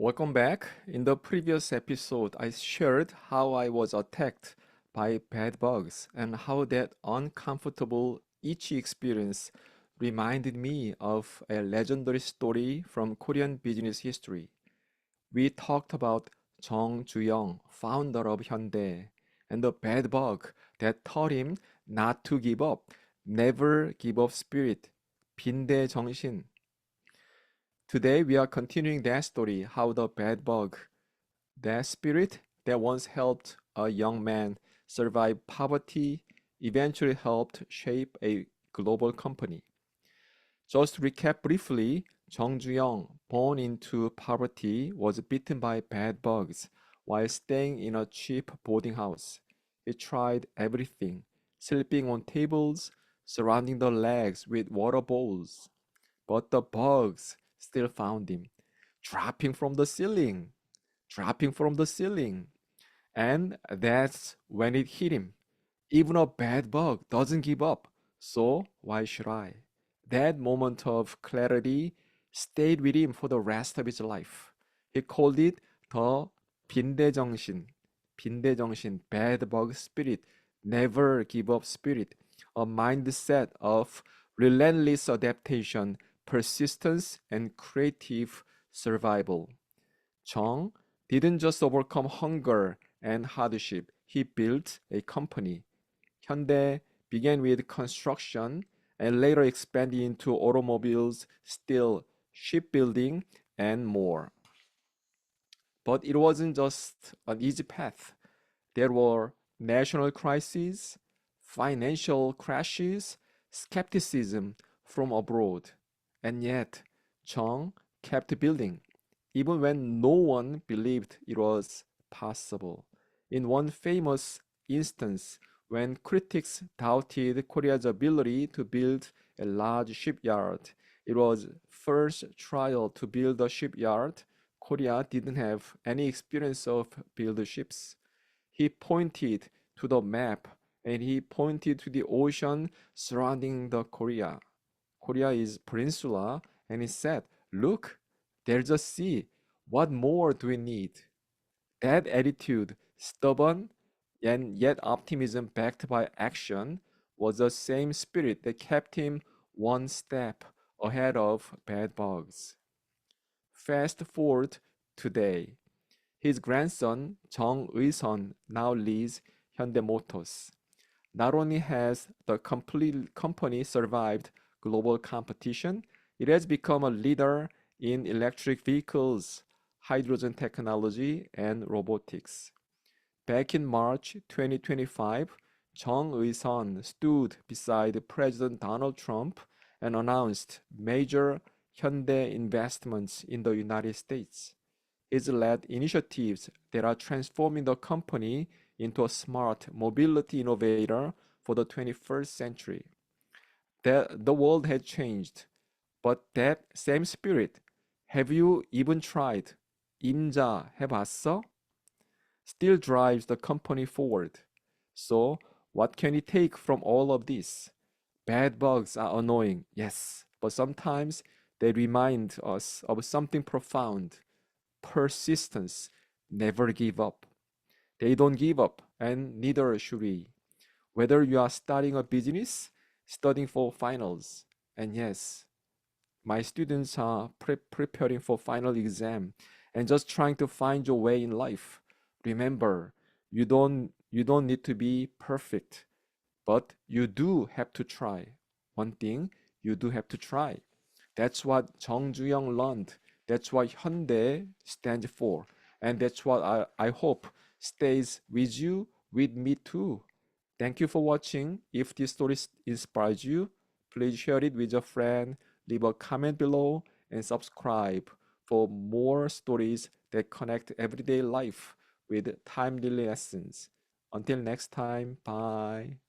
Welcome back. In the previous episode, I shared how I was attacked by bed bugs and how that uncomfortable, itchy experience reminded me of a legendary story from Korean business history. We talked about Chung Joo-Young, founder of Hyundai, and the bed bug that taught him not to give up, never give up spirit, 빈대 정신. Today we are continuing that story, how the bed bug, that spirit that once helped a young man survive poverty, eventually helped shape a global company. Just to recap briefly, Chung Joo-young, born into poverty, was bitten by bed bugs while staying in a cheap boarding house. He tried everything, sleeping on tables, surrounding the legs with water bowls. But the bugs still found him, dropping from the ceiling, dropping from the ceiling. And that's when it hit him. Even a bad bug doesn't give up, so why should I? That moment of clarity stayed with him for the rest of his life. He called it the 빈대정신, 빈대정신, bad bug spirit, never give up spirit, a mindset of relentless adaptation, persistence, and creative survival. Chung didn't just overcome hunger and hardship, he built a company. Hyundai began with construction and later expanded into automobiles, steel, shipbuilding, and more. But it wasn't just an easy path. There were national crises, financial crashes, skepticism from abroad. And yet, Chung kept building, even when no one believed it was possible. In one famous instance, when critics doubted Korea's ability to build a large shipyard, it was first trial to build a shipyard. Korea didn't have any experience of build ships. He pointed to the map and he pointed to the ocean surrounding the Korea. Korea is peninsula, and he said, "Look, there's a sea. What more do we need?" That attitude, stubborn and yet optimism backed by action, was the same spirit that kept him one step ahead of bad bugs. Fast forward today. His grandson, Chung Eui-Sun, now leads Hyundai Motors. Not only has the complete company survived global competition, it has become a leader in electric vehicles, hydrogen technology, and robotics. Back in March 2025, Chung Eui-sun stood beside President Donald Trump and announced major Hyundai investments in the United States. He's led initiatives that are transforming the company into a smart mobility innovator for the 21st century. The world had changed, but that same spirit, have you even tried? 임자 해봤어? Still drives the company forward. So, what can we take from all of this? Bad bugs are annoying, yes, but sometimes they remind us of something profound: persistence, never give up. They don't give up, and neither should we. Whether you are starting a business, studying for finals, and yes, my students are preparing for final exam and just trying to find your way in life. Remember, you don't need to be perfect, but you do have to try. One thing, you do have to try. That's what Chung Joo-young learned. That's what Hyundai stands for. And that's what I hope stays with you, with me too. Thank you for watching. If this story inspires you, please share it with a friend, leave a comment below, and subscribe for more stories that connect everyday life with timely lessons. Until next time, bye.